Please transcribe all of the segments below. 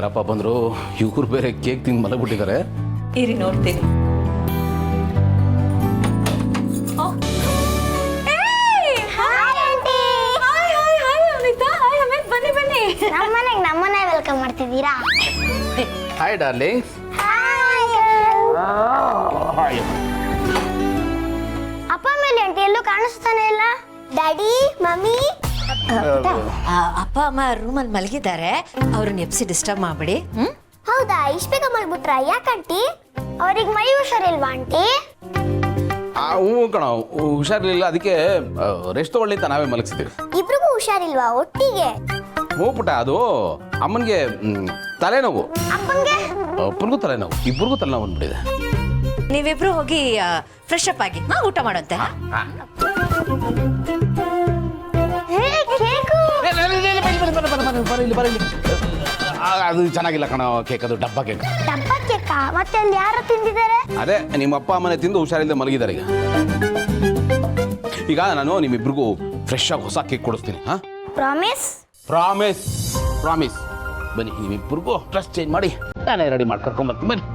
ಯಾರಪ್ಪ ಬಂದರು? ಇವ್ರು ಬೇರೆ ಕೇಕ್ ತಿಂದು ಮಲಗಿಬಿಟ್ಟಿದ್ದಾರೆ. ಇರಿ ನೋಡ್ತೀನಿ. ನಮ್ಮನೆ ವೆಲ್ಕಮ್ ಮಾಡ್ತಿದ್ದೀರಾ? Hi darling. ಅಪ್ಪ ಮೇಲೆ ಆಂಟಿ ಎಲ್ಲೂ ಕಾಣಿಸ್ತಾನೆ ಇಲ್ಲ. Daddy, mummy. ಅಪ್ಪ ಅಮ್ಮ ರೂಮಲ್ಲಿ ಮಲಗಿದ್ದಾರೆ, ಅವ್ರನ್ನ ಎಬ್ಸಿ ಡಿಸ್ಟರ್ಬ್ ಮಾಡ್ಬಿಡಿ. ಹೌದಾ, ಇಷ್ಟ ಬೇಗ ಮಲ್ಬಿಟ್ರ? ಯಾಕಂಟಿ? ಅವ್ರಿಗೆ ಮೈ ಹುಷಾರಿಲ್ವಾ ಆಂಟಿ? ಹ್ಞೂ ಕಣ, ಹುಷಾರಿರಲಿಲ್ಲ, ಅದಕ್ಕೆ ರೆಸ್ಟ್ ತಗೊಳ್ಳಿ ಅಂತ ನಾವೇ ಮಲಗಿಸ್ತೀವಿ. ಇಬ್ರಿಗೂ ಹುಷಾರಿಲ್ವಾ ಒಟ್ಟಿಗೆ? ಹ್ಞೂ ಪುಟ್ಟ, ಅದು ಅಮ್ಮನಿಗೆ ತಲೆನೋವು, ಅಪ್ಪಂಗೆ ಅಪ್ಪನಿಗೂ ತಲೆನೋವು, ಇಬ್ಬರಿಗೂ ತಲೆನೋವು ಬಂದ್ಬಿಟ್ಟಿದೆ. ನೀವಿಬ್ರು ಹೋಗಿ ಫ್ರೆಶ್ ಅಪ್ ಆಗಿ ಊಟ ಮಾಡೋಂತೆ. ಅದು ಚೆನ್ನಾಗಿಲ್ಲ ಕಣ ಕೇಕ್, ಅದು ಡಬ್ಬ ಕೇಕ್. ಡಬ್ಬ ಕೇಕ? ಮತ್ತೆ ಅಲ್ಲಿ ಯಾರು ತಿಂದಿದ್ದಾರೆ? ಅದೇ ನಿಮ್ಮ ಅಪ್ಪ ಅಮ್ಮನೆ ತಿಂದು ಹುಷಾರಿಲ್ಲದೆ ಮಲಗಿದ್ದಾರೆ ಈಗ ನಾನು ನಿಮ್ಮಿಬ್ರಿಗೂ ಫ್ರೆಶ್ ಆಗಿ ಹೊಸ ಕೇಕ್ ಕೊಡಿಸ್ತೀನಿ. ಹಾ, ಪ್ರಾಮಿಸ್? Promise promise. ಬನ್ನಿ, ನಿಮ್ಮಿಬ್ರಿಗೂ ಡ್ರೆಸ್ ಚೇಂಜ್ ಮಾಡಿ ನಾನೇ ರೆಡಿ ಮಾಡಿ ಕರ್ಕೊಂಡ್ಬರ್ತೀನಿ. ಬನ್ನಿ.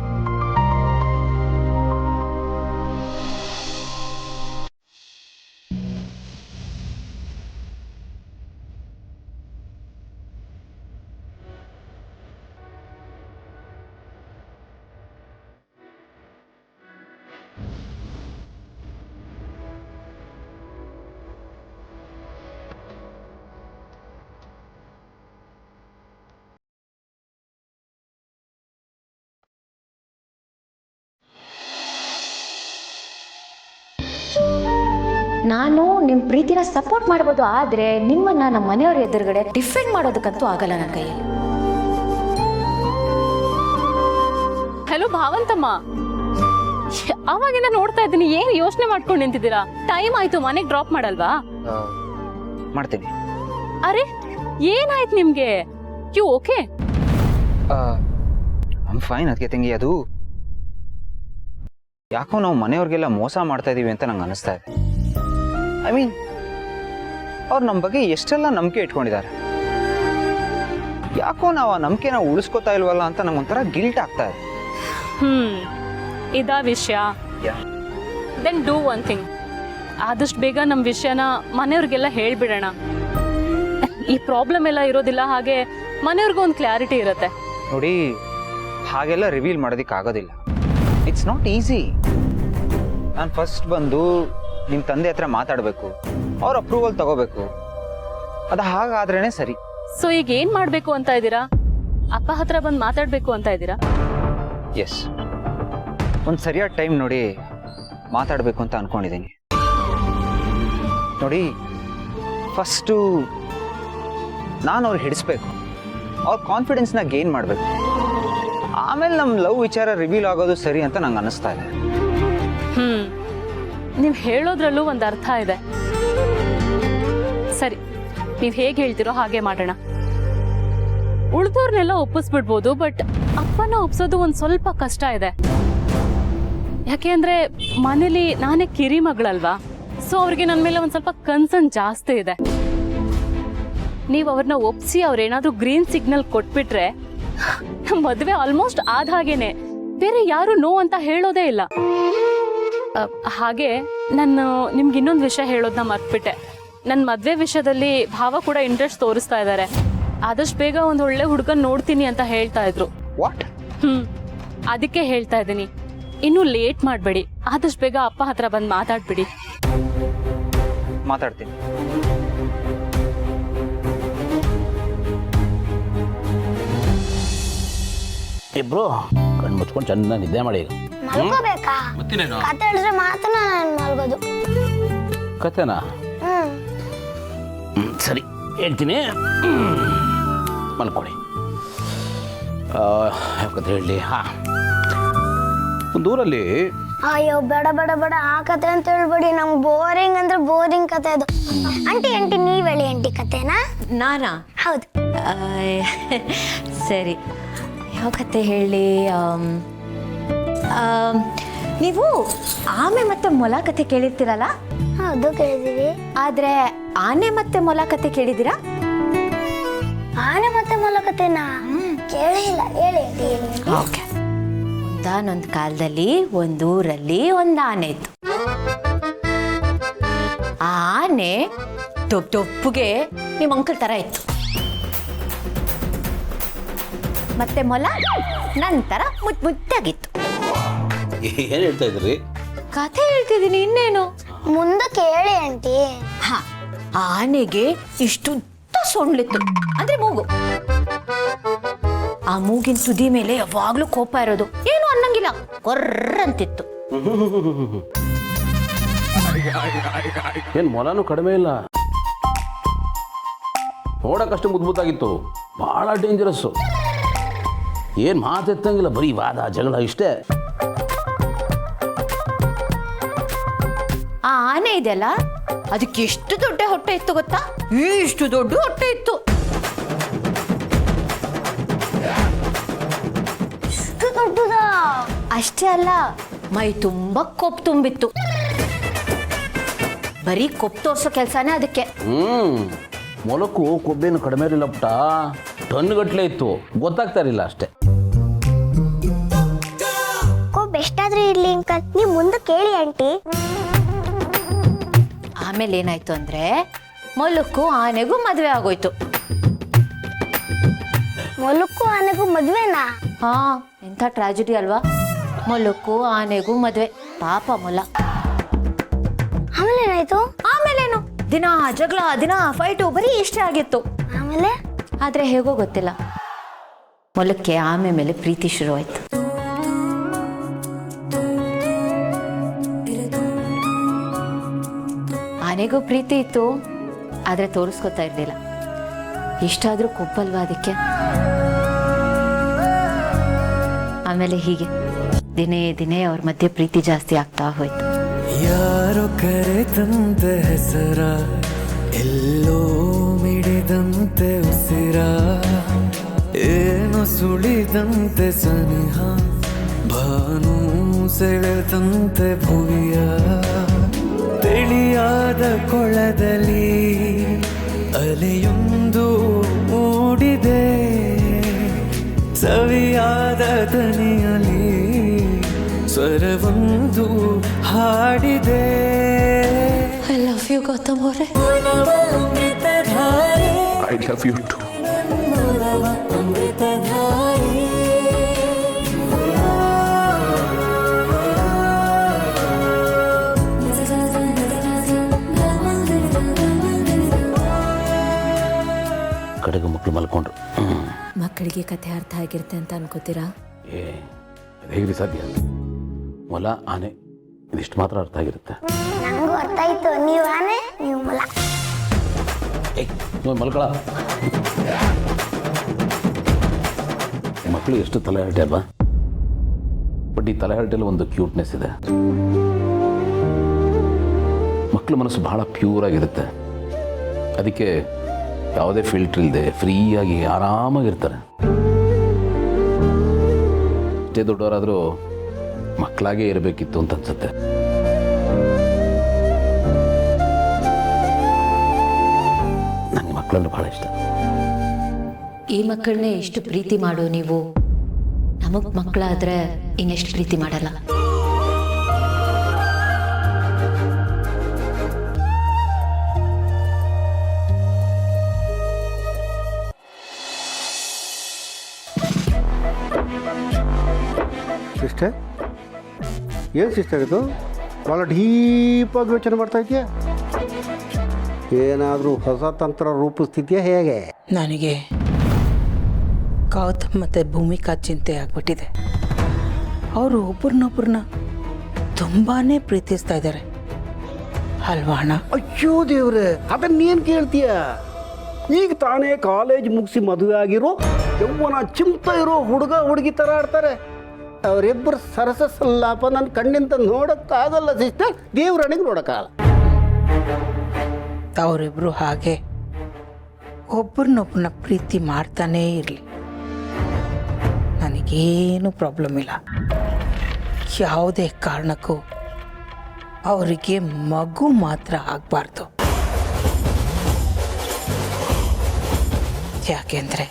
ನಾನು ನಿಮ್ಮ ಪ್ರೀತಿನ ಸಪೋರ್ಟ್ ಮಾಡ್ಬೋದು, ಆದರೆ ನಿಮ್ಮನ್ನ ನಮ್ಮ ಮನೆಯವ್ರ ಎದುರುಗಡೆ ಡಿಫೆಂಡ್ ಮಾಡೋದಕ್ಕಂತೂ ಆಗಲ್ಲ ನನ್ನ ಕೈಯಲ್ಲಿ. ಹಲೋ ಭಾವಂತಮ್ಮ, ಅವಾಗಿಂದ ನೋಡ್ತಾ ಇದ್ದೀನಿ, ಏನು ಯೋಚನೆ ಮಾಡ್ಕೊಂಡು ನಿಂತಿದ್ದೀರಾ? ಟೈಮ್ ಆಯ್ತು, ಮನೆಗೆ ಡ್ರಾಪ್ ಮಾಡಲ್ವಾ? ಮಾಡ್ತೀನಿ. ಅರೆ ಏನಾಯ್ತು ನಿಮ್ಗೆ? You okay? I'm fine. ಅದಕ್ಕೆ ತಂಗಿ, ಅದು ಯಾಕೋ ನಾವು ಮನೆಯವ್ರಿಗೆಲ್ಲ ಮೋಸ ಮಾಡ್ತಾ ಇದೀವಿ ಅಂತ ನಂಗೆ ಅನಿಸ್ತಾ ಇದೆ. ಐ ಮೀನ್, ಅವ್ರು ನಮ್ಮ ಬಗ್ಗೆ ಎಷ್ಟೆಲ್ಲ ನಂಬಿಕೆ ಇಟ್ಕೊಂಡಿದ್ದಾರೆ, ಯಾಕೋ ನಾವು ಆ ನಂಬಿಕೆನ ಉಳಿಸ್ಕೋತಾ ಇಲ್ವಲ್ಲ ಅಂತ ನಂಗೆ ಒಂಥರ ಗಿಲ್ಟ್ ಆಗ್ತಾ ಇದೆ. ಇದಾ ವಿಷಯ? ದೆನ್ ಡೂ ಒನ್ ಥಿಂಗ್, ಆದಷ್ಟು ಬೇಗ ನಮ್ಮ ವಿಷಯನ ಮನೆಯವ್ರಿಗೆಲ್ಲ ಹೇಳ್ಬಿಡೋಣ. ಈ ಪ್ರಾಬ್ಲಮ್ ಎಲ್ಲ ಇರೋದಿಲ್ಲ, ಹಾಗೆ ಮನೆಯವ್ರಿಗೂ ಒಂದು ಕ್ಲಾರಿಟಿ ಇರುತ್ತೆ. ನೋಡಿ, ಹಾಗೆಲ್ಲ ರಿವೀಲ್ ಮಾಡೋದಕ್ಕಾಗೋದಿಲ್ಲ. It's not easy. ನಾನು ಫಸ್ಟ್ ಬಂದು ನಿಮ್ಮ ತಂದೆ ಹತ್ರ ಮಾತಾಡಬೇಕು, ಅವ್ರ ಅಪ್ರೂವಲ್ ತಗೋಬೇಕು, ಅದು ಹಾಗಾದ್ರೇನೆ ಸರಿ. ಸೊ ಈಗ ಏನ್ ಮಾಡ್ಬೇಕು ಅಂತ ಇದ್ದೀರಾ? ಅಪ್ಪ ಹತ್ರ ಬಂದು ಮಾತಾಡ್ಬೇಕು ಅಂತ ಇದ್ದೀರಾ? ಎಸ್, ಒಂದು ಸರಿಯಾದ ಟೈಮ್ ನೋಡಿ ಮಾತಾಡಬೇಕು ಅಂತ ಅನ್ಕೊಂಡಿದ್ದೀನಿ. ನೋಡಿ, ಫಸ್ಟು ನಾನು ಅವ್ರು ಹಿಡಿಸ್ಬೇಕು, ಅವ್ರ ಕಾನ್ಫಿಡೆನ್ಸ್ನ ಗೇನ್ ಮಾಡಬೇಕು, ಆಮೇಲೆ ನಮ್ಮ ಲವ್ ವಿಚಾರ ರಿವೀಲ್ ಆಗೋದು ಸರಿ ಅಂತ ನಂಗೆ ಅನ್ನಿಸ್ತಾ ಇದೆ. ನೀವು ಹೇಳೋದ್ರಲ್ಲೂ ಒಂದು ಅರ್ಥ ಇದೆ. ಸರಿ, ನೀವು ಹೇಗೆ ಹೇಳ್ತಿರೋ ಹಾಗೆ ಮಾಡೋಣ. ಉಳಿದವ್ರನ್ನೆಲ್ಲ ಒಪ್ಪಿಸ್ಬಿಡ್ಬೋದು, ಬಟ್ ಅಪ್ಪನ ಒಪ್ಸೋದು ಒಂದು ಸ್ವಲ್ಪ ಕಷ್ಟ ಇದೆ. ಯಾಕೆ ಅಂದ್ರೆ ಮನೇಲಿ ನಾನೇ ಕಿರಿ ಮಗಳಲ್ವಾ, ಸೊ ಅವ್ರಿಗೆ ನನ್ನ ಮೇಲೆ ಒಂದು ಸ್ವಲ್ಪ ಕನ್ಸರ್ನ್ ಜಾಸ್ತಿ ಇದೆ. ನೀವು ಅವ್ರನ್ನ ಒಪ್ಸಿ ಅವ್ರೇನಾದ್ರೂ ಗ್ರೀನ್ ಸಿಗ್ನಲ್ ಕೊಟ್ಬಿಟ್ರೆ ಮದುವೆ ಆಲ್ಮೋಸ್ಟ್ ಆದ ಹಾಗೇನೆ, ಬೇರೆ ಯಾರು ನೋ ಅಂತ ಹೇಳೋದೇ ಇಲ್ಲ. ಹಾಗೆ ನಾನು ನಿಮ್ಗೆ ಇನ್ನೊಂದು ವಿಷಯ ಹೇಳೋದನ್ನ ಮರ್ತ್ಬಿಟ್ಟೆ. ನನ್ನ ಮದುವೆ ವಿಷಯದಲ್ಲಿ ಭಾವ ಕೂಡ ಇಂಟ್ರೆಸ್ಟ್ ತೋರಿಸ್ತಾ ಇದ್ದಾರೆ. ಆದಷ್ಟು ಬೇಗ ಒಂದು ಒಳ್ಳೆ ಹುಡುಗನ್ ನೋಡ್ತೀನಿ ಅಂತ ಹೇಳ್ತಾ ಇದ್ರು. ಅದಕ್ಕೆ ಹೇಳ್ತಾ ಇದ್ದೀನಿ, ಇನ್ನೂ ಲೇಟ್ ಮಾಡಬೇಡಿ, ಆದಷ್ಟು ಬೇಗ ಅಪ್ಪ ಹತ್ರ ಬಂದು ಮಾತಾಡ್ಬಿಡಿ. ಮಾತಾಡ್ತೀನಿ. ಇಬ್ರು ಕಣ್ಣು ಮುಚ್ಕೊಂಡು ಚೆನ್ನಾಗಿ ನಿದ್ದೆ ಮಾಡಿ. ಮಲ್ಕೋಬೇಕಾ? ಕತೆ ಹೇಳಿದ್ರೆ ಮಾತ್ರ ನಾನು ಮಲ್ಗೋದು. ಕತೆನಾ? ಸರಿ, ಹೇಳ್ತೀನಿ, ಮಲ್ಕೊಳ್ಳಿ. ಯಾಕಂತ ಹೇಳಿ, ಒಂದು ಊರಲ್ಲಿ. ಅಯ್ಯೋ ಬೇಡ ಬೇಡ ಬೇಡ, ಆ ಕತೆ ಅಂತ ಹೇಳ್ಬೇಡಿ, ನಮ್ಗೆ ಬೋರಿಂಗ್ ಅಂದ್ರೆ ಬೋರಿಂಗ್ ಕತೆ ಅದು. ಆಂಟಿ ಆಂಟಿ ನೀವ್ ಹೇಳಿ ಆಂಟಿ ಕತೆನಾ? ನಾನಾ? ಹೌದು. ಸರಿ, ಯಾವ ಕತೆ ಹೇಳಿ? ನೀವು ಆಮೆ ಮತ್ತೆ ಮೊಲ ಕತೆ ಕೇಳಿರ್ತೀರಲ್ಲ? ಹೌದು, ಕೇಳಿದೀವಿ. ಆದ್ರೆ ಆನೆ ಮತ್ತೆ ಮೊಲ ಕತೆ ಕೇಳಿದ್ದೀರಾ? ಆನೆ ಮತ್ತೆ ಮೊಲ ಕತೆನಾ? ಕೇಳೇ ಇಲ್ಲ, ಹೇಳಿ ಆಂಟಿ ಹೇಳಿ ಆಂಟಿ. ಓಕೆ. ಒಂದಾನೊಂದು ಕಾಲದಲ್ಲಿ ಒಂದೂರಲ್ಲಿ ಒಂದು ಆನೆ ಇತ್ತು. ಆ ಆನೆ ದೊಪ್ಪಗೆ ನಿಮ್ಮ ಅಂಕಲ್ ಥರ ಇತ್ತು. ಮತ್ತೆ ಮೊಲ ನಂತರ ಮುದ್ದಾಗಿತ್ತು. ಏನು ಹೇಳ್ತಾ ಇದ್ರಿ? ಕಥೆ ಹೇಳ್ತಿದ್ದೀನಿ, ಇನ್ನೇನು. ಮುಂದಕ್ಕೆ ಹೇಳಿ ಆಂಟಿ. ಹಾ, ಆನೆಗೆ ಇಷ್ಟುದ್ದ ಸೊಂಡ್ಲಿತ್ತು, ಅಂದ್ರೆ ಮೂಗು. ಆ ಮೂಗಿನ ತುದಿ ಮೇಲೆ ಯಾವಾಗ್ಲೂ ಕೋಪ ಇರೋದು, ಏನು ಅನ್ನಂಗಿಲ್ಲ, ಕೊರ್ರಂತಿತ್ತು. ಏನು ಮೊಲನೂ ಕಡಿಮೆ ಇಲ್ಲ, ನೋಡಕ್ಕಷ್ಟು ಮುದ್ದಾಗಿತ್ತು, ಭಾಳ ಡೇಂಜರಸ್ಸು. ಏನು ಮಾತೆತ್ತಂಗಿಲ್ಲ, ಬರೀ ವಾದ ಜಗಳ ಇಷ್ಟೇ. ಆ ಆನೆ ಇದೆಯಲ್ಲ, ಅದಕ್ಕೆ ಎಷ್ಟು ದೊಡ್ಡ ಹೊಟ್ಟೆ ಇತ್ತು ಗೊತ್ತಾ? ಇಷ್ಟು ದೊಡ್ಡ ಹೊಟ್ಟೆ ಇತ್ತು. ಇಷ್ಟು ದೊಡ್ಡದಾ? ಅಷ್ಟೇ ಅಲ್ಲ, ಮೈ ತುಂಬಾ ಕೊಬ್ಬು ತುಂಬಿತ್ತು. ಬರೀ ಕೊಬ್ಬು ತೋರ್ಸೋ ಕೆಲಸನೇ ಅದಕ್ಕೆ. ಮೊಲಕ್ಕೂ ಕೊಬ್ಬೇನು ಕಡಿಮೆ ಇರಲಿಲ್ಲ ಪುಟ್ಟ, ಟನ್ಗಟ್ಲೆ ಇತ್ತು, ಗೊತ್ತಾಗ್ತಾ ಇರಲಿಲ್ಲ ಅಷ್ಟೇ. ಕೊಬ್ಬು ಎಷ್ಟಾದ್ರೂ ಇರ್ಲಿ ಅಂಕಲ್, ನೀವು ಮುಂದಕ್ಕೆ ಹೇಳಿ ಆಂಟಿ. ಆಮೇಲೆ ಏನಾಯ್ತು ಅಂದ್ರೆ, ಮೊಲಕ್ಕೂ ಆನೆಗೂ ಮದುವೆ ಆಗೋಯ್ತು. ಮೊಲಕ್ಕೂ ಆನೆಗೂ ಮದ್ವೆನಾ? ಹಾ, ಎಂಥ ಟ್ರಾಜಿಡಿ ಅಲ್ವಾ? ಮೊಲಕ್ಕೂ ಆನೆಗೂ ಮದುವೆ, ಪಾಪ ಮೊಲ. ಆಮೇಲೆ ಏನಾಯ್ತು? ಆಮೇಲೇನು, ದಿನ ಜಗಳ, ದಿನ ಫೈಟು, ಬರೀ ಇಷ್ಟೇ ಆಗಿತ್ತು. ಆಮೇಲೆ ಆದ್ರೆ ಹೇಗೋ ಗೊತ್ತಿಲ್ಲ, ಮೊಲಕ್ಕೆ ಆಮೆ ಮೇಲೆ ಪ್ರೀತಿ ಶುರುವಾಯ್ತು. ಆನೆಗೂ ಪ್ರೀತಿ ಇತ್ತು, ಆದ್ರೆ ತೋರಿಸ್ಕೊತಾ ಇರ್ಲಿಲ್ಲ. ಇಷ್ಟಾದ್ರೂ ಕೊಬ್ಬಲ್ವಾ ಅದಕ್ಕೆ? ಆಮೇಲೆ ಹೀಗೆ ದಿನೇ ದಿನೇ ಅವ್ರ ಮಧ್ಯೆ ಪ್ರೀತಿ ಜಾಸ್ತಿ ಆಗ್ತಾ ಹೋಯ್ತು. ಯಾರೋ ಕರೆದಂತೆ ಹೆಸರ, ಎಲ್ಲೋ ಮಿಡಿದಂತೆ ಉಸಿರ, ಏನು ಸುಳಿದಂತೆ ಸನಿಹ, ಭಾನು ಸೆಳೆದಂತೆ ಭುವಿಯ, ತಿಳಿಯಾದ ಕೊಳದಲ್ಲಿ ಅಲೆಯೊಂದು ಮೂಡಿದೆ, ಸವಿಯಾದ ದನಿಯಲ್ಲಿ ಸ್ವರವೊಂದು ಹಾಡಿದೆ. ಐ ಲವ್ ಯು ಗೌತಮ್ ಅವರೇ. I love you too. ಕಡೆಗೂ ಮಕ್ಕಳು ಮಲ್ಕೊಂಡ್ರು. ಮಕ್ಕಳಿಗೆ ಕಥೆ ಅರ್ಥ ಆಗಿರುತ್ತೆ ಅಂತ ಅನ್ಕೋತೀರಾ? ಏ ಅದು ಹೇಗ್ರಿ ಸಾಧ್ಯ? ಮೊಲ ಆನೆ ಇದಿಷ್ಟು ಮಾತ್ರ ಅರ್ಥ ಆಗಿರುತ್ತೆ. ನಂಗೂ ಅರ್ಥ ಆಯ್ತು, ನೀವು ಆನೆ ನೀವು ಮೊಲ. ನೀವು ಮಲ್ಕೊಳ. ಮಕ್ಕಳು ಎಷ್ಟು ತಲೆಹರಟೆ ಅಲ್ವಾ? ಬಟ್ ಈ ತಲೆಹರಟೆಯಲ್ಲಿ ಒಂದು ಕ್ಯೂಟ್ನೆಸ್ ಇದೆ. ಮಕ್ಕಳ ಮನಸ್ಸು ಬಹಳ ಪ್ಯೂರ್ ಆಗಿರುತ್ತೆ, ಅದಕ್ಕೆ ಯಾವುದೇ ಫಿಲ್ಟರ್ ಇಲ್ಲದೆ ಫ್ರೀಯಾಗಿ ಆರಾಮಾಗಿರ್ತಾರೆ. ಎಷ್ಟೇ ದೊಡ್ಡವರಾದರೂ ಮಕ್ಕಳಾಗೇ ಇರಬೇಕಿತ್ತು ಅಂತ ಅನ್ಸುತ್ತೆ. ನನಗೆ ಮಕ್ಕಳಂದ್ರೆ ಭಾಳ ಇಷ್ಟ. ಈ ಮಕ್ಕಳನ್ನೇ ಎಷ್ಟು ಪ್ರೀತಿ ಮಾಡೋ ನೀವು, ನಮಗ್ ಮಕ್ಕಳಾದ್ರೆ ಇನ್ನೆಷ್ಟು ಪ್ರೀತಿ ಮಾಡಲ್ಲ. ಸಿಸ್ಟರ್, ಏನು ಸಿಸ್ಟರ್ ಇದು? ಭಾಳ ಡೀಪಾಗಿ ಯೋಚನೆ ಮಾಡ್ತಾ ಇದೆಯಾ? ಏನಾದರೂ ಹೊಸ ತಂತ್ರ ರೂಪಿಸ್ತಿದ್ಯಾ ಹೇಗೆ? ನನಗೆ ಗೌತಮ್ ಮತ್ತು ಭೂಮಿಕಾ ಚಿಂತೆ ಆಗ್ಬಿಟ್ಟಿದೆ. ಅವರು ಒಬ್ರನ್ನೊಬ್ರನ್ನ ತುಂಬಾ ಪ್ರೀತಿಸ್ತಾ ಇದ್ದಾರೆ ಅಲ್ವಾ ಅಣ್ಣ? ಅಯ್ಯೋ ದೇವ್ರೆ, ಅದನ್ನೇನು ಕೇಳ್ತೀಯ? ಈಗ ತಾನೇ ಕಾಲೇಜ್ ಮುಗಿಸಿ ಮದುವೆ ಆಗಿರೋ ಯೌವನ ಚಿಂತ ಇರೋ ಹುಡುಗ ಹುಡುಗಿ ಥರ ಆಡ್ತಾರೆ. ಅವರಿಬ್ಬರು ಸರಸ ಸಲ್ಲಾಪ ನನ್ನ ಕಣ್ಣಿಂದ ನೋಡೋಕ್ಕಾಗಲ್ಲ ಸಿಸ್ಟರ್, ದೇವ್ರಣಿಗೆ ನೋಡೋಕ್ಕಾಗಲ್ಲ. ಅವರಿಬ್ರು ಹಾಗೆ ಒಬ್ರನ್ನೊಬ್ರನ್ನ ಪ್ರೀತಿ ಮಾಡ್ತಾನೇ ಇರಲಿ, ನನಗೇನು ಪ್ರಾಬ್ಲಮ್ ಇಲ್ಲ. ಯಾವುದೇ ಕಾರಣಕ್ಕೂ ಅವರಿಗೆ ಮಗು ಮಾತ್ರ ಆಗಬಾರ್ದು. ಯಾಕೆಂದರೆ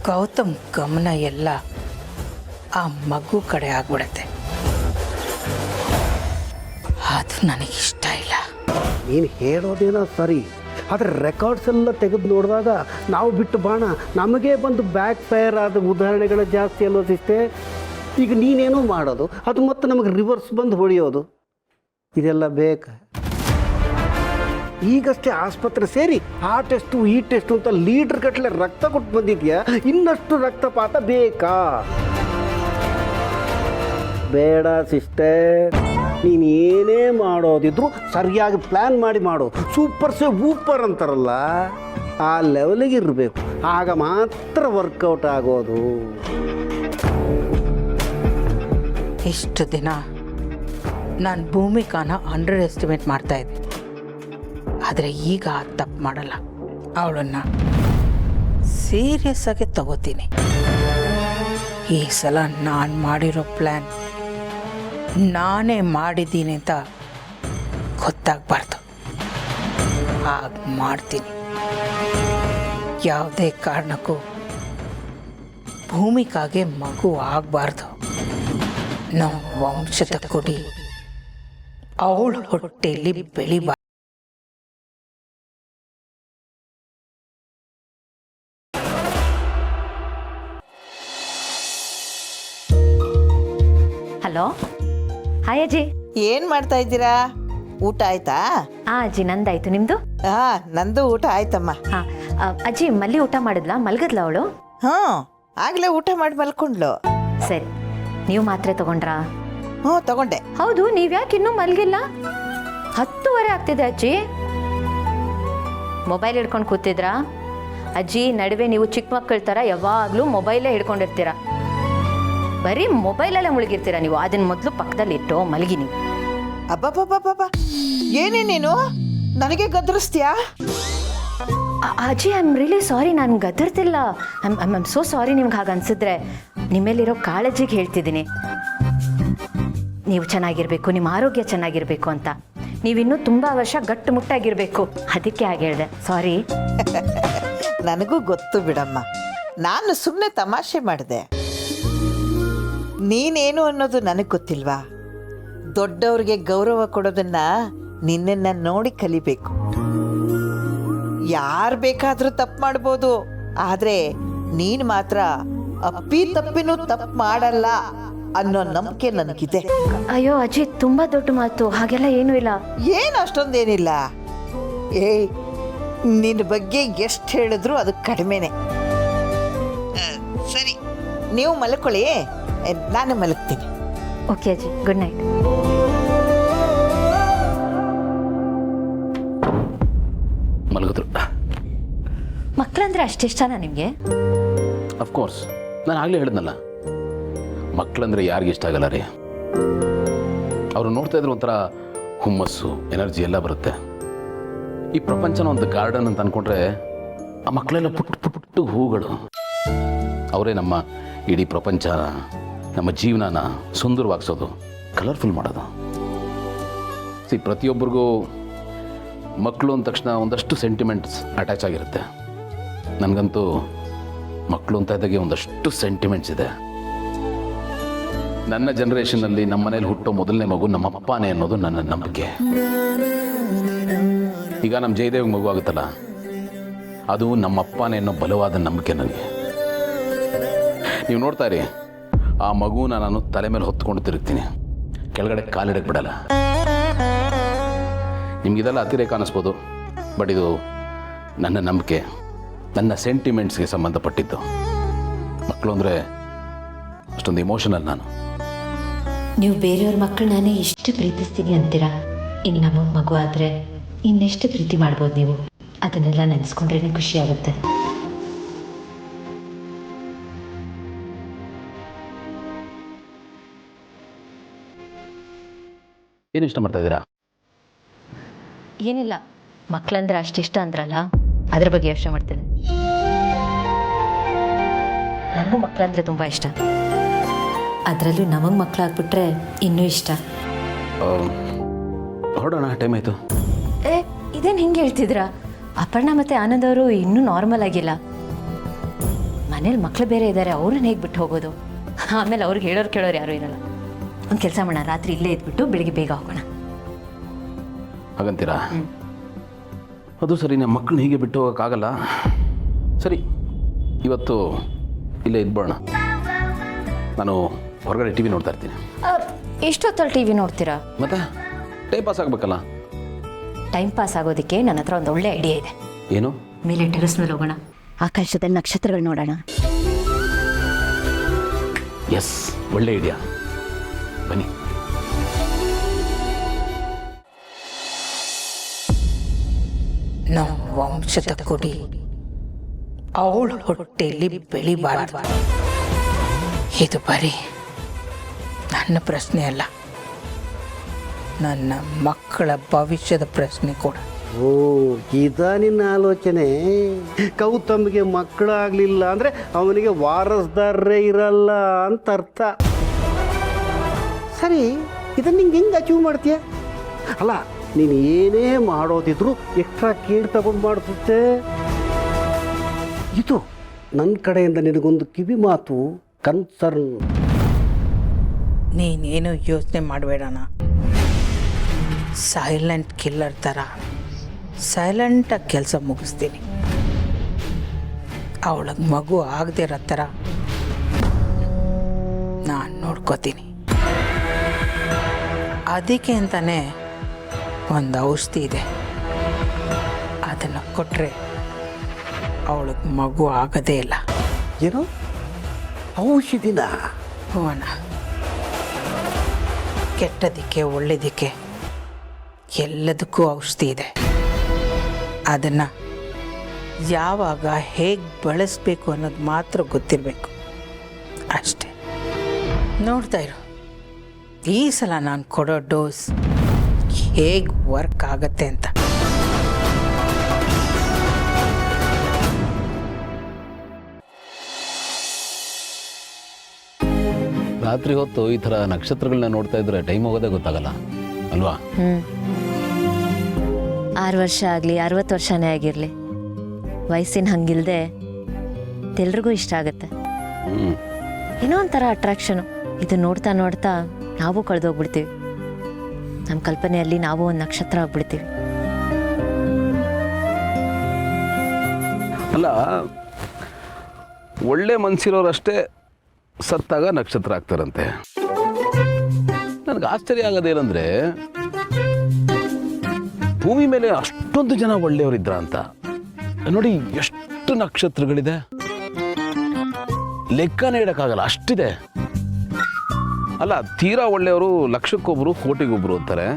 ಗೌತಮ್ ಗಮನ ಎಲ್ಲ ಆ ಮಗು ಕಡೆ ಆಗ್ಬಿಡತ್ತೆ. ಅದು ನನಗಿಷ್ಟ ಇಲ್ಲ. ನೀನು ಹೇಳೋದೇನೋ ಸರಿ, ಆದರೆ ರೆಕಾರ್ಡ್ಸ್ ಎಲ್ಲ ತೆಗೆದು ನೋಡಿದಾಗ ನಾವು ಬಿಟ್ಟು ಬಾಣ ನಮಗೇ ಬಂದು ಬ್ಯಾಕ್ ಫೈರ್ ಆದ ಉದಾಹರಣೆಗಳು ಜಾಸ್ತಿ ಅಲ್ವ ಸಿಸ್ಟರ್? ಈಗ ನೀನೇನೋ ಮಾಡೋದು, ಅದು ಮತ್ತೆ ನಮಗೆ ರಿವರ್ಸ್ ಬಂದು ಹೊಡೆಯೋದು, ಇದೆಲ್ಲ ಬೇಕಾ? ಈಗಷ್ಟೇ ಆಸ್ಪತ್ರೆ ಸೇರಿ ಆ ಟೆಸ್ಟು ಈ ಟೆಸ್ಟು ಅಂತ ಲೀಟ್ರ್ ಗಟ್ಟಲೆ ರಕ್ತ ಕೊಟ್ಟು ಬಂದಿದ್ಯಾ, ಇನ್ನಷ್ಟು ರಕ್ತಪಾತ ಬೇಕಾ? ಬೇಡ ಸಿಸ್ಟರ್, ನೀನು ಏನೇ ಮಾಡೋದಿದ್ರು ಸರಿಯಾಗಿ ಪ್ಲ್ಯಾನ್ ಮಾಡಿ ಮಾಡು. ಸೂಪರ್ ಸೇ ವೂಪರ್ ಅಂತಾರಲ್ಲ, ಆ ಲೆವೆಲಿಗೆ ಇರಬೇಕು, ಆಗ ಮಾತ್ರ ವರ್ಕೌಟ್ ಆಗೋದು. ಇಷ್ಟು ದಿನ ನಾನು ಭೂಮಿಕಾನ ಅಂಡರ್ ಎಸ್ಟಿಮೇಟ್ ಮಾಡ್ತಾಯಿದ್ದೆ, ಆದರೆ ಈಗ ತಪ್ಪು ಮಾಡಲ್ಲ. ಅವಳನ್ನು ಸೀರಿಯಸ್ ಆಗಿ ತಗೋತೀನಿ. ಈ ಸಲ ನಾನು ಮಾಡಿರೋ ಪ್ಲ್ಯಾನ್ ನಾನೇ ಮಾಡಿದ್ದೀನಿ ಅಂತ ಗೊತ್ತಾಗಬಾರ್ದು, ಹಾಗೆ ಮಾಡ್ತೀನಿ. ಯಾವುದೇ ಕಾರಣಕ್ಕೂ ಭೂಮಿಕಾಗೆ ಮಗು ಆಗಬಾರ್ದು. ನಮ್ಮ ವಂಶದ ಕುಡಿ ಅವಳ ಹೊಟ್ಟೆಯಲ್ಲಿ ಬೆಳಿಬಾರ್ದು. ಹಲೋ, ಹಾಯ್ ಅಜ್ಜಿ. ಏನ್ ಮಾಡ್ತಾ ಇದ್ದೀರಾ? ಊಟ ಆಯ್ತಾ? ಅಜ್ಜಿ ನಂದಾಯ್ತು, ನಿಮ್ದು? ನಂದು ಊಟ ಆಯ್ತಮ್ಮ. ಅಜ್ಜಿ ಮಲ್ಲಿ ಊಟ ಮಾಡಿದ್ಲಾ? ಮಲ್ಗದ್ಲ ಅವಳು? ಆಗ್ಲೇ ಊಟ ಮಾಡಿ ಮಲ್ಕೊಂಡ್ಲು. ಸರಿ, ನೀವು ಮಾತ್ರೆ ತಗೊಂಡ್ರಾ? ತಗೊಂಡೆ. ಹೌದು, ನೀವ್ಯಾಕೆ ಇನ್ನೂ ಮಲ್ಗಿಲ್ಲ? 10:30 ಆಗ್ತಿದೆ ಅಜ್ಜಿ. ಮೊಬೈಲ್ ಹಿಡ್ಕೊಂಡು ಕೂತಿದ್ರಾ? ಅಜ್ಜಿ, ನಡುವೆ ನೀವು ಚಿಕ್ಕ ಮಕ್ಕಳ ಥರ ಯಾವಾಗಲೂ ಮೊಬೈಲೇ ಹಿಡ್ಕೊಂಡಿರ್ತೀರ, ಬರೀ ಮೊಬೈಲಲ್ಲೇ ಮುಳುಗಿರ್ತೀರ ನೀವು. ಅದನ್ನ ಮೊದಲು ಪಕ್ಕದಲ್ಲಿ ಇಟ್ಟು ಮಲಗಿ ನೀವು. ಅಬ್ಬಬ್ಬಬ್ಬಬ್ಬ, ಏನೇ ನೀನು ನನಗೆ ಗದರಿಸ್ತೀಯಾ? ಅಜ್ಜಿ, ಐ ಆಮ್ ರಿಯಲಿ ಸಾರಿ, ನಾನು ಗದರ್ತಿಲ್ಲ. I am so sorry. ನಿಮ್ಗೆ ಹಾಗೆ ಅನ್ಸಿದ್ರೆ ನಿಮ್ಮೇಲಿರೋ ಕಾಳಜಿಗೆ ಹೇಳ್ತಿದ್ದೀನಿ. ನೀವು ಚೆನ್ನಾಗಿರ್ಬೇಕು, ನಿಮ್ಮ ಆರೋಗ್ಯ ಚೆನ್ನಾಗಿರ್ಬೇಕು ಅಂತ. ನೀವಿನ್ನೂ ತುಂಬ ವರ್ಷ ಗಟ್ಟುಮುಟ್ಟಾಗಿರ್ಬೇಕು, ಅದಕ್ಕೆ ಹಾಗೆ ಹೇಳಿದೆ. ಸಾರಿ. ನನಗೂ ಗೊತ್ತು ಬಿಡಮ್ಮ, ನಾನು ಸುಮ್ಮನೆ ತಮಾಷೆ ಮಾಡಿದೆ. ನೀನೇನು ಅನ್ನೋದು ನನಗೆ ಗೊತ್ತಿಲ್ವಾ? ದೊಡ್ಡವ್ರಿಗೆ ಗೌರವ ಕೊಡೋದನ್ನ ನಿನ್ನನ್ನು ನೋಡಿ ಕಲಿಬೇಕು. ಯಾರು ಬೇಕಾದರೂ ತಪ್ಪು ಮಾಡ್ಬೋದು, ಆದರೆ ನೀನು ಮಾತ್ರ ಅಪ್ಪಿ ತಪ್ಪಿನೂ ತಪ್ಪು ಮಾಡಲ್ಲ ಅನ್ನೋ ನಂಬಿಕೆ ನನಗಿದೆ. ಅಯ್ಯೋ ಅಜ್ಜಿ, ತುಂಬ ದೊಡ್ಡ ಮಾತು, ಹಾಗೆಲ್ಲ ಏನೂ ಇಲ್ಲ. ಏನು ಅಷ್ಟೊಂದೇನಿಲ್ಲ. ನಿನ್ನ ಬಗ್ಗೆ ಎಷ್ಟು ಹೇಳಿದ್ರು ಅದು ಕಡಿಮೆನೆ. ಸರಿ, ನೀವು ಮಲ್ಕೊಳ್ಳಿ, ನಾನು ಮಲಗ್ತೀನಿ. ಓಕೆ ಅಜ್ಜಿ, ಗುಡ್ ನೈಟ್. ಮಲಗಿದ್ರು. ಮಕ್ಕಳಂದ್ರೆ ಅಷ್ಟಿಷ್ಟನಾ ನಿಮಗೆ? ಅಫ್ಕೋರ್ಸ್, ನಾನು ಆಗಲೇ ಹೇಳಿದ್ನಲ್ಲ, ಮಕ್ಕಳಂದ್ರೆ ಯಾರಿಗೆ ಇಷ್ಟ ಆಗಲ್ಲ ರೀ. ಅವರು ನೋಡ್ತಾ ಇದ್ರೆ ಒಂಥರ ಹುಮ್ಮಸ್ಸು, ಎನರ್ಜಿ ಎಲ್ಲ ಬರುತ್ತೆ. ಈ ಪ್ರಪಂಚನ ಒಂದು ಗಾರ್ಡನ್ ಅಂತ ಅಂದ್ಕೊಂಡ್ರೆ ಆ ಮಕ್ಕಳೆಲ್ಲ ಪುಟ್ಟು ಹೂಗಳು. ಅವರೇ ನಮ್ಮ ಇಡೀ ಪ್ರಪಂಚ, ನಮ್ಮ ಜೀವನನ ಸುಂದರವಾಗಿಸೋದು, ಕಲರ್ಫುಲ್ ಮಾಡೋದು. ಪ್ರತಿಯೊಬ್ಬರಿಗೂ ಮಕ್ಕಳು ಅಂದ ತಕ್ಷಣ ಒಂದಷ್ಟು ಸೆಂಟಿಮೆಂಟ್ಸ್ ಅಟ್ಯಾಚ್ ಆಗಿರುತ್ತೆ. ನನಗಂತೂ ಮಕ್ಕಳು ಅಂತ ಇದ್ದಾಗೆ ಒಂದಷ್ಟು ಸೆಂಟಿಮೆಂಟ್ಸ್ ಇದೆ. ನನ್ನ ಜನ್ರೇಷನ್ನಲ್ಲಿ ನಮ್ಮ ಮನೇಲಿ ಹುಟ್ಟೋ ಮೊದಲನೇ ಮಗು ನಮ್ಮ ಅಪ್ಪನೇ ಅನ್ನೋದು ನನ್ನ ನಂಬಿಕೆ. ಈಗ ನಮ್ಮ ಜಯದೇವ್ ಮಗು ಆಗುತ್ತಲ್ಲ, ಅದು ನಮ್ಮ ಅಪ್ಪನೇ ಅನ್ನೋ ಬಲವಾದ ನಂಬಿಕೆ ನನಗೆ. ನೀವು ನೋಡ್ತಾ ಇರಿ, ಆ ಮಗುನ ನಾನು ತಲೆ ಮೇಲೆ ಹೊತ್ಕೊಂಡು ತಿರುಗ್ತೀನಿ, ಕೆಳಗಡೆ ಕಾಲಿಡಕ್ಕೆ ಬಿಡಲ್ಲ. ನಿಮಗಿದೆಲ್ಲ ಅತಿರೇಕ ಅನ್ನಿಸ್ಬೋದು, ಬಟ್ ಇದು ನನ್ನ ನಂಬಿಕೆ, ನನ್ನ ಸೆಂಟಿಮೆಂಟ್ಸ್ಗೆ ಸಂಬಂಧಪಟ್ಟಿದ್ದು. ಮಕ್ಕಳು ಅಂದರೆ ಅಷ್ಟೊಂದು ಇಮೋಷನಲ್ ನಾನು. ನೀವು ಬೇರೆಯವ್ರ ಮಕ್ಕಳನ್ನೇ ಇಷ್ಟು ಪ್ರೀತಿಸ್ತೀನಿ ಅಂತೀರಾ, ಇನ್ನು ನಮಗೆ ಮಗು ಆದರೆ ಇನ್ನೆಷ್ಟು ಪ್ರೀತಿ ಮಾಡ್ಬೋದು ನೀವು? ಅದನ್ನೆಲ್ಲ ನೆನೆಸ್ಕೊಂಡ್ರೇ ಖುಷಿ ಆಗುತ್ತೆ. ಏನು ಇಷ್ಟ ಮಾಡ್ತಾ ಇದ್ದೀರಾ? ಏನಿಲ್ಲ, ಮಕ್ಕಳಂದ್ರೆ ಅಷ್ಟಿಷ್ಟ ಅಂದ್ರಲ್ಲ, ಅದ್ರ ಬಗ್ಗೆ ಯೋಚನೆ ಮಾಡ್ತೇನೆ. ನನಗೂ ಮಕ್ಕಳಂದ್ರೆ ತುಂಬ ಇಷ್ಟ, ಅದರಲ್ಲೂ ನಮಗೆ ಮಕ್ಕಳಾಗ್ಬಿಟ್ರೆ ಇನ್ನೂ ಇಷ್ಟ. ಹೊರಡೋಣ, ಟೈಮ್ ಆಯಿತು. ಇದೇನು ಹಿಂಗೆ ಹೇಳ್ತಿದ್ರಾ? ಅಪರ್ಣ ಮತ್ತು ಆನಂದ್ ಅವರು ಇನ್ನೂ ನಾರ್ಮಲ್ ಆಗಿಲ್ಲ. ಮನೇಲಿ ಮಕ್ಳು ಬೇರೆ ಇದ್ದಾರೆ, ಅವ್ರನ್ನ ಹೇಗೆ ಬಿಟ್ಟು ಹೋಗೋದು? ಆಮೇಲೆ ಅವ್ರಿಗೆ ಕೇಳೋರು ಯಾರೂ ಇರಲ್ಲ. ಒಂದು ಕೆಲಸ ಮಾಡೋಣ, ರಾತ್ರಿ ಇಲ್ಲೇ ಇದ್ಬಿಟ್ಟು ಬೆಳಿಗ್ಗೆ ಬೇಗ ಹೋಗೋಣ. ಹಾಗಂತೀರಾ? ಅದು ಸರಿ, ನಮ್ಮ ಮಕ್ಕಳನ್ನ ಹೀಗೆ ಬಿಟ್ಟು ಹೋಗೋಕ್ಕಾಗಲ್ಲ. ಸರಿ, ಇವತ್ತು ಇಲ್ಲೇ ಇದ್ಬೋಣ. ನಾನು ಹೊರಗಡೆ ಟಿ ವಿ ನೋಡ್ತಾ ಇರ್ತೀನಿ. ಎಷ್ಟೊತ್ತಲ್ಲಿ ಟಿ ವಿ ನೋಡ್ತೀರಾ? ಮತ್ತೆ ಟೈಮ್ ಪಾಸ್ ಆಗಬೇಕಲ್ಲ. ಟೈಮ್ ಪಾಸ್ ಆಗೋದಕ್ಕೆ ನನ್ನ ಹತ್ರ ಒಂದು ಒಳ್ಳೆ ಐಡಿಯಾ ಇದೆ. ಏನು? ಮೇಲೆ ಟೆರೆಸ್ ಮೇಲೆ ಹೋಗೋಣ, ಆಕಾಶದಲ್ಲಿ ನಕ್ಷತ್ರಗಳು ನೋಡೋಣ. ಎಸ್, ಒಳ್ಳೆ ಐಡಿಯಾ, ಬನ್ನಿ. ನಮ್ಮ ವಂಶದ ಕುಡಿ ಅವಳ ಹೊಟ್ಟೆಯಲ್ಲಿ ಬೆಳಿಬಾರದು. ಇದು ಬರೀ ನನ್ನ ಪ್ರಶ್ನೆ ಅಲ್ಲ, ನನ್ನ ಮಕ್ಕಳ ಭವಿಷ್ಯದ ಪ್ರಶ್ನೆ ಕೂಡ. ಓ, ಇದ ನಿನ್ನ ಆಲೋಚನೆ. ಗೌತಮ್ಗೆ ಮಕ್ಕಳಾಗಲಿಲ್ಲ ಅಂದರೆ ಅವನಿಗೆ ವಾರಸ್ದಾರರೇ ಇರಲ್ಲ ಅಂತ ಅರ್ಥ. ಸರಿ, ಇದನ್ನು ನಿಂಗೆ ಹೆಂಗೆ ಅಚೀವ್ ಮಾಡ್ತೀಯ? ಅಲ್ಲ, ನೀನು ಏನೇ ಮಾಡೋದಿದ್ರು ಎಕ್ಸ್ಟ್ರಾ ಕೇರ್ ತಗೊಂಡು ಮಾಡಿಸುತ್ತೆ. ಇದು ನನ್ನ ಕಡೆಯಿಂದ ನಿನಗೊಂದು ಕಿವಿ ಮಾತು, ಕನ್ಸರ್ನ್. ನೀನೇನು ಯೋಚನೆ ಮಾಡಬೇಡಣ. ಸೈಲೆಂಟ್ ಕಿಲ್ಲರ್ ಥರ ಸೈಲೆಂಟಾಗಿ ಕೆಲಸ ಮುಗಿಸ್ತೀನಿ. ಅವಳಿಗೆ ಮಗು ಆಗದೆ ಇರೋ ಥರ ನಾನು ನೋಡ್ಕೋತೀನಿ. ಅದಕ್ಕೆ ಅಂತಾನೆ ಒಂದು ಔಷಧಿ ಇದೆ, ಅದನ್ನು ಕೊಟ್ಟರೆ ಅವಳಿಗೆ ಮಗು ಆಗೋದೇ ಇಲ್ಲ. ಏನು ಔಷಧಿನ? ಹೂವಣ್ಣ, ಕೆಟ್ಟದಕ್ಕೆ ಒಳ್ಳೆಯದಕ್ಕೆ ಎಲ್ಲದಕ್ಕೂ ಔಷಧಿ ಇದೆ. ಅದನ್ನು ಯಾವಾಗ ಹೇಗೆ ಬಳಸಬೇಕು ಅನ್ನೋದು ಮಾತ್ರ ಗೊತ್ತಿರಬೇಕು ಅಷ್ಟೆ. ನೋಡ್ತಾ ಇರು, ಈ ಸಲ ನಾನು ಕೊಡೋ ಡೋಸ್ ಹೇಗೆ ವರ್ಕ್ ಆಗತ್ತೆ ಅಂತ. ರಾತ್ರಿ ಹೊತ್ತು ಈ ಥರ ನಕ್ಷತ್ರಗಳನ್ನ ನೋಡ್ತಾ ಇದ್ರೆ ಟೈಮ್ ಹೋಗೋದೇ ಗೊತ್ತಾಗಲ್ಲ ಅಲ್ವಾ? 6 ವರ್ಷ ಆಗಲಿ 60 ವರ್ಷನೇ ಆಗಿರಲಿ, ವಯಸ್ಸಿನ ಹಂಗಿಲ್ದೆ ಎಲ್ರಿಗೂ ಇಷ್ಟ ಆಗುತ್ತೆ. ಏನೋ ಒಂಥರ ಅಟ್ರಾಕ್ಷನು. ಇದು ನೋಡ್ತಾ ನೋಡ್ತಾ ನಾವು ಕಳೆದೋಗ್ಬಿಡ್ತೀವಿ. ನಮ್ಮ ಕಲ್ಪನೆಯಲ್ಲಿ ನಾವು ಒಂದು ನಕ್ಷತ್ರ ಆಗ್ಬಿಡ್ತೀವಿ. ಅಲ್ಲ, ಒಳ್ಳೆ ಮನಸ್ಸಿರೋರಷ್ಟೇ ಸತ್ತಾಗ ನಕ್ಷತ್ರ ಆಗ್ತಾರಂತೆ. ನನಗೆ ಆಶ್ಚರ್ಯ ಆಗೋದೇನೆಂದ್ರೆ, ಭೂಮಿ ಮೇಲೆ ಅಷ್ಟೊಂದು ಜನ ಒಳ್ಳೆಯವರಿದ್ರ ಅಂತ. ನೋಡಿ, ಎಷ್ಟು ನಕ್ಷತ್ರಗಳಿದೆ, ಲೆಕ್ಕನೇ ಇಡಕ್ಕಾಗಲ್ಲ, ಅಷ್ಟಿದೆ. ಅಲ್ಲ, ತೀರಾ ಒಳ್ಳೆಯವರು ಲಕ್ಷಕ್ಕೊಬ್ರು ಕೋಟಿಗೊಬ್ರು ಅಂತಾರೆ.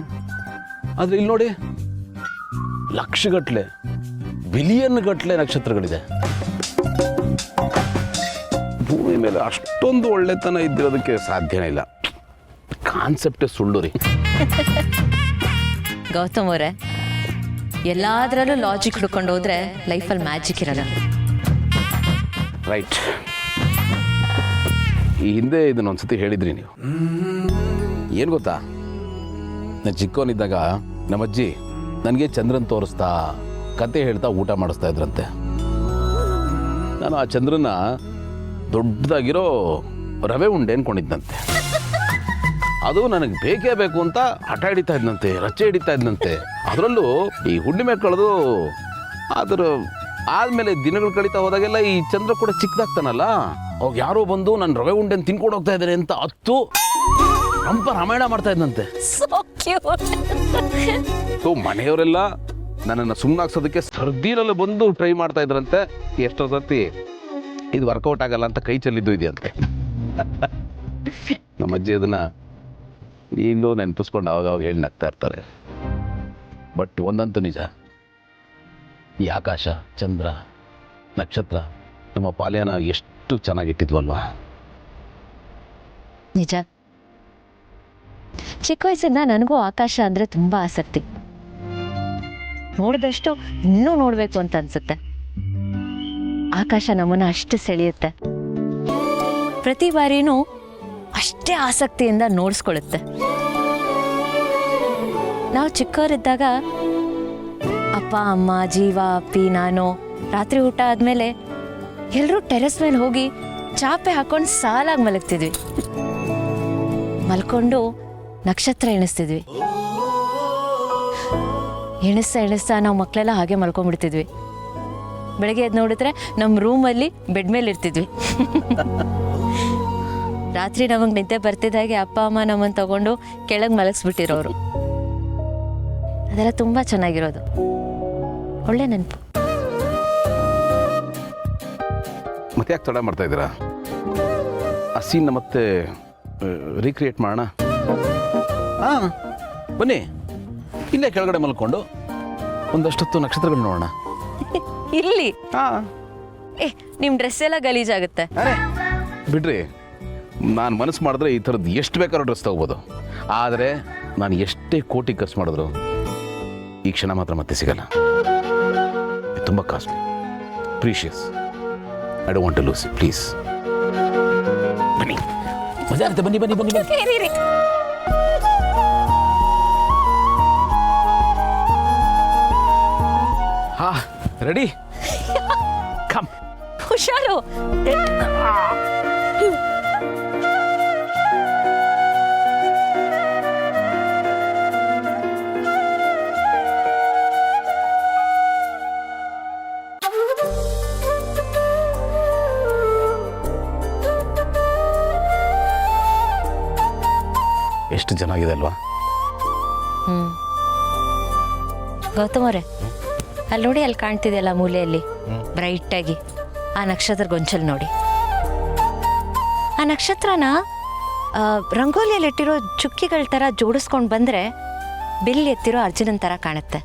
ಆದರೆ ಇಲ್ಲಿ ನೋಡಿ, ಲಕ್ಷಗಟ್ಟಲೆ ಬಿಲಿಯನ್ ಗಟ್ಟಲೆ ನಕ್ಷತ್ರಗಳಿದೆ. ಭೂಮಿ ಮೇಲೆ ಅಷ್ಟೊಂದು ಒಳ್ಳೆತನ ಇದ್ದಿರೋದಕ್ಕೆ ಸಾಧ್ಯನೇ ಇಲ್ಲ. ಕಾನ್ಸೆಪ್ಟೇ ಸುಳ್ಳು ರೀ. ಗೌತಮ್ ಅವರೇ, ಎಲ್ಲಾದ್ರಲ್ಲೂ ಲಾಜಿಕ್ ಹುಡ್ಕೊಂಡು ಹೋದ್ರೆ ಲೈಫಲ್ಲಿ ಮ್ಯಾಜಿಕ್ ಇರಲ್ಲ. ರೈಟ್. ಈ ಹಿಂದೆ ಇದನ್ನ ಒಂದ್ಸತಿ ಹೇಳಿದ್ರಿ ನೀವು. ಏನು ಗೊತ್ತಾ, ನಾನು ಚಿಕ್ಕವನಿದ್ದಾಗ ನಮ್ಮಜ್ಜಿ ನನಗೆ ಚಂದ್ರನ್ ತೋರಿಸ್ತಾ, ಕತೆ ಹೇಳ್ತಾ ಊಟ ಮಾಡಿಸ್ತಾ ಇದ್ರಂತೆ. ನಾನು ಆ ಚಂದ್ರನ ದೊಡ್ಡದಾಗಿರೋ ರವೆ ಉಂಡೆ ಅನ್ಕೊಂಡಿದ್ದಂತೆ. ಅದು ನನಗೆ ಬೇಕೇ ಬೇಕು ಅಂತ ಹಠ ಹಿಡಿತಾ ಇದ್ದಂತೆ, ರಚ್ಚೆ ಹಿಡಿತಾ ಇದ್ದಂತೆ. ಅದರಲ್ಲೂ ಈ ಹುಣ್ಣಿಮೆ ಕಳೆದು ಅದರ ಆದಮೇಲೆ ದಿನಗಳು ಕಳೀತಾ ಹೋದಾಗೆಲ್ಲ ಈ ಚಂದ್ರ ಕೂಡ ಚಿಕ್ಕದಾಗ್ತಾನಲ್ಲ, ಅವಾಗ ಯಾರೋ ಬಂದು ನಾನು ರವೆ ಉಂಡೆನ ತಿನ್ಕೊಂಡು ಹೋಗ್ತಾ ಇದ್ದೇನೆ ಅಂತ ಹತ್ತು ರಂಪ ರಾಮಾಯಣ ಮಾಡ್ತಾ ಇದ್ದಂತೆ. ಸೊ ಮನೆಯವರೆಲ್ಲ ನನ್ನನ್ನು ಸುಮ್ಮನಾಗ್ಸೋದಕ್ಕೆ ಸರ್ದಿನಲ್ಲಿ ಬಂದು ಟ್ರೈ ಮಾಡ್ತಾ ಇದ್ರಂತೆ. ಎಷ್ಟೋ ಸರ್ತಿ ಇದು ವರ್ಕೌಟ್ ಆಗಲ್ಲ ಅಂತ ಕೈ ಚೆಲ್ಲಿದ್ದು ಇದೆಯಂತೆ. ನಮ್ಮ ಅಜ್ಜಿ ಅದನ್ನ ಈಗಲೂ ನೆನಪಿಸ್ಕೊಂಡು ಅವಾಗ ಹೇಳಿ ನಗ್ತಾ ಇರ್ತಾರೆ. ಬಟ್ ಒಂದಂತೂ ನಿಜ, ಈ ಆಕಾಶ, ಚಂದ್ರ, ನಕ್ಷತ್ರ ನಮ್ಮ ಪಾಲ್ಯನ ಎಷ್ಟು ಚೆನ್ನಾಗಿಟ್ಟಿದ್ವಲ್ವಾ? ನಿಜ. ಚಿಕ್ಕ ವಯಸ್ಸಿಂದ ನನಗೂ ಆಕಾಶ ಅಂದರೆ ತುಂಬ ಆಸಕ್ತಿ. ನೋಡಿದಷ್ಟು ಇನ್ನೂ ನೋಡಬೇಕು ಅಂತ ಅನ್ಸುತ್ತೆ. ಆಕಾಶ ನಮ್ಮನ್ನು ಅಷ್ಟು ಸೆಳೆಯುತ್ತೆ. ಪ್ರತಿ ಬಾರಿನೂ ಅಷ್ಟೇ ಆಸಕ್ತಿಯಿಂದ ನೋಡಿಸ್ಕೊಳ್ಳುತ್ತೆ. ನಾವು ಚಿಕ್ಕವರಿದ್ದಾಗ ಅಪ್ಪ, ಅಮ್ಮ, ಜೀವ, ಅಪ್ಪಿ, ನಾನು ರಾತ್ರಿ ಊಟ ಆದಮೇಲೆ ಎಲ್ಲರೂ ಟೆರೆಸ್ ಮೇಲೆ ಹೋಗಿ ಚಾಪೆ ಹಾಕೊಂಡು ಸಾಲಾಗಿ ಮಲಗ್ತಿದ್ವಿ. ಮಲ್ಕೊಂಡು ನಕ್ಷತ್ರ ಎಣಿಸ್ತಿದ್ವಿ. ಎಣಿಸ್ತಾ ನಾವು ಮಕ್ಕಳೆಲ್ಲ ಹಾಗೆ ಮಲ್ಕೊಂಡ್ಬಿಡ್ತಿದ್ವಿ. ಬೆಳಗ್ಗೆ ಎದ್ದು ನೋಡಿದ್ರೆ ನಮ್ಮ ರೂಮಲ್ಲಿ ಬೆಡ್ ಮೇಲೆ ಇರ್ತಿದ್ವಿ. ರಾತ್ರಿ ನಮಗೆ ನಿದ್ದೆ ಬರ್ತಿದ್ದಾಗೆ ಅಪ್ಪ ಅಮ್ಮ ನಮ್ಮನ್ನು ತಗೊಂಡು ಕೆಳಗೆ ಮಲಗಿಸ್ಬಿಟ್ಟಿರೋರು. ಅದೆಲ್ಲ ತುಂಬ ಚೆನ್ನಾಗಿರೋದು, ಒಳ್ಳೆ ನೆನಪು. ಮತ್ತೆ ಯಾಕೆ ತಡ ಮಾಡ್ತಾ ಇದ್ದೀರಾ? ಆ ಸೀನ್ನ ಮತ್ತೆ ರೀಕ್ರಿಯೇಟ್ ಮಾಡೋಣ. ಹಾಂ ಬನ್ನಿ, ಇಲ್ಲೇ ಕೆಳಗಡೆ ಮಲ್ಕೊಂಡು ಒಂದಷ್ಟೊತ್ತು ನಕ್ಷತ್ರಗಳು ನೋಡೋಣ. ಇಲ್ಲಿ ಹಾಂ ನಿಮ್ಮ ಡ್ರೆಸ್ ಎಲ್ಲ ಗಲೀಜಾಗುತ್ತೆ. ಅರೆ ಬಿಡ್ರಿ, ನಾನು ಮನಸ್ಸು ಮಾಡಿದ್ರೆ ಈ ಥರದ್ದು ಎಷ್ಟು ಬೇಕಾದ್ರೂ ಡ್ರೆಸ್ ತೊಗೋಬೋದು. ಆದರೆ ನಾನು ಎಷ್ಟೇ ಕೋಟಿ ಖರ್ಚು ಮಾಡಿದ್ರು ಈ ಕ್ಷಣ ಮಾತ್ರ ಮತ್ತೆ ಸಿಗಲ್ಲ. ತುಂಬ costly, precious. I don't want to lose it. Please ಬನ್ನಿ, ಮಜಾ ಆಗುತ್ತೆ. ಬನ್ನಿ ಬನ್ನಿ ಬನ್ನಿ ಬನ್ನಿ. ಹಾ ರೆಡಿ, ಕಮ್. ಹುಷಾರು. ಎಷ್ಟು ಚೆನ್ನಾಗಿದೆ ಅಲ್ವಾ? ಗೌತಮ್ ಅವರೇ, ಅಲ್ಲಿ ನೋಡಿ, ಅಲ್ಲಿ ಕಾಣ್ತಿದೆಯಲ್ಲ ಮೂಲೆಯಲ್ಲಿ ಬ್ರೈಟಾಗಿ ಆ ನಕ್ಷತ್ರ ಗೊಂಚಲು ನೋಡಿ. ಆ ನಕ್ಷತ್ರನ ರಂಗೋಲಿಯಲ್ಲಿ ಇಟ್ಟಿರೋ ಚುಕ್ಕಿಗಳ ಥರ ಜೋಡಿಸ್ಕೊಂಡು ಬಂದರೆ ಬಿಲ್ ಎತ್ತಿರೋ ಅರ್ಜುನನ್ ಥರ ಕಾಣುತ್ತೆ.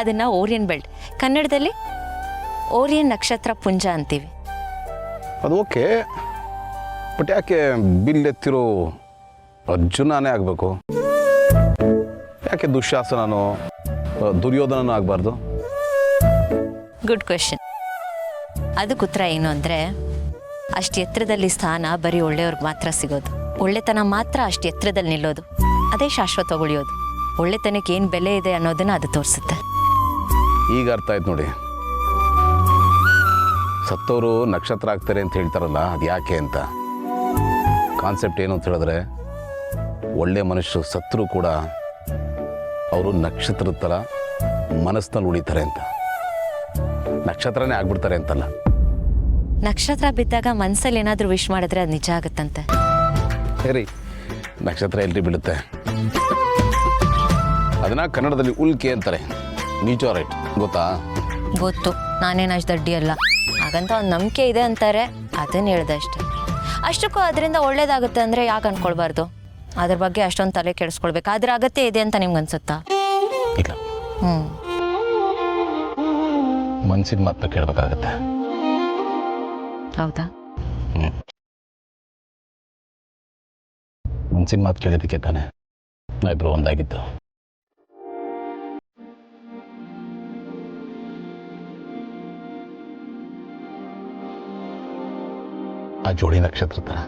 ಅದನ್ನು ಓರಿಯನ್ ಬೆಲ್ಟ್, ಕನ್ನಡದಲ್ಲಿ ಓರಿಯನ್ ನಕ್ಷತ್ರ ಪುಂಜ ಅಂತೀವಿ. ಅದು ಓಕೆ, ಬಟ್ ಯಾಕೆ ಬಿಲ್ ಎತ್ತಿರೋ ಅರ್ಜುನನೇ ಆಗಬೇಕು? ಯಾಕೆ ದುಶ್ಯಾಸನನೋ ದುರ್ಯೋಧನನೂ ಆಗಬಾರ್ದು? Good question. ಅದಕ್ಕೆ ಉತ್ತರ ಏನು ಅಂದರೆ, ಅಷ್ಟು ಎತ್ತರದಲ್ಲಿ ಸ್ಥಾನ ಬರೀ ಒಳ್ಳೆಯವ್ರಿಗೆ ಮಾತ್ರ ಸಿಗೋದು. ಒಳ್ಳೆತನ ಮಾತ್ರ ಅಷ್ಟು ಎತ್ತರದಲ್ಲಿ ನಿಲ್ಲೋದು. ಅದೇ ಶಾಶ್ವತ ಉಳಿಯೋದು. ಒಳ್ಳೆತನಕ್ಕೆ ಏನು ಬೆಲೆ ಇದೆ ಅನ್ನೋದನ್ನು ಅದು ತೋರಿಸುತ್ತೆ. ಈಗ ಅರ್ಥ ಆಯ್ತು ನೋಡಿ, ಸತ್ತವರು ನಕ್ಷತ್ರ ಆಗ್ತಾರೆ ಅಂತ ಹೇಳ್ತಾರಲ್ಲ, ಅದು ಯಾಕೆ ಅಂತ. ಕಾನ್ಸೆಪ್ಟ್ ಏನು ಅಂತ ಹೇಳಿದ್ರೆ, ಒಳ್ಳೆ ಮನುಷ್ಯರು ಸತ್ತರೂ ಕೂಡ ಅವರು ನಕ್ಷತ್ರದ ಥರ ಮನಸ್ಸಿನಲ್ಲಿ ಉಳಿತಾರೆ ಅಂತ. ನಕ್ಷತ್ರನೇ ಆಗ್ಬಿಡ್ತಾರೆ ಅಂತಲ್ಲ. ನಕ್ಷತ್ರ ಬಿದ್ದಾಗ ಮನಸ್ಸಲ್ಲಿ ಏನಾದರೂ ವಿಶ್ ಮಾಡಿದ್ರೆ ಅದು ನಿಜ ಆಗುತ್ತಂತೆ. ಸರಿ, ನಕ್ಷತ್ರ ಎಲ್ರಿ ಬೀಳುತ್ತೆ? ಅದನ್ನ ಕನ್ನಡದಲ್ಲಿ ಉಲ್ಕೆ ಅಂತಾರೆ. ಮೀಟೋರೈಟ್ ಗೊತ್ತಾ? ಗೊತ್ತು, ನಾನೇನು ಅಷ್ಟು ದಡ್ಡಿ ಅಲ್ಲ. ಹಾಗಂತ ಒಂದು ನಂಬಿಕೆ ಇದೆ ಅಂತಾರೆ, ಅದನ್ನು ಹೇಳ್ದೆ ಅಷ್ಟೆ. ಅಷ್ಟಕ್ಕೂ ಅದರಿಂದ ಒಳ್ಳೇದಾಗುತ್ತೆ ಅಂದರೆ ಯಾಕೆ ಅಂದ್ಕೊಳ್ಬಾರ್ದು? ಅದ್ರ ಬಗ್ಗೆ ಅಷ್ಟೊಂದು ತಲೆ ಕೆಡಿಸ್ಕೊಳ್ಬೇಕು. ಅದ್ರ ಅಗತ್ಯ ಇದೆ ಅಂತ ನಿಮ್ಗೆ ಅನ್ಸುತ್ತಾ? ಇಲ್ಲ, ಮನ್ಸಿನ ಮಾತ್ರ ಕೇಳಬೇಕಾಗತ್ತೆ. ಹೌದಾ? ಮನ್ಸಿನ ಮಾತು ಕೇಳಿದ್ದಕ್ಕೆ ತಾನೆ ನಾವಿಬ್ರು ಒಂದಾಗಿದ್ದು. ಆ ಜೋಡಿ ನಕ್ಷತ್ರ ಥರ.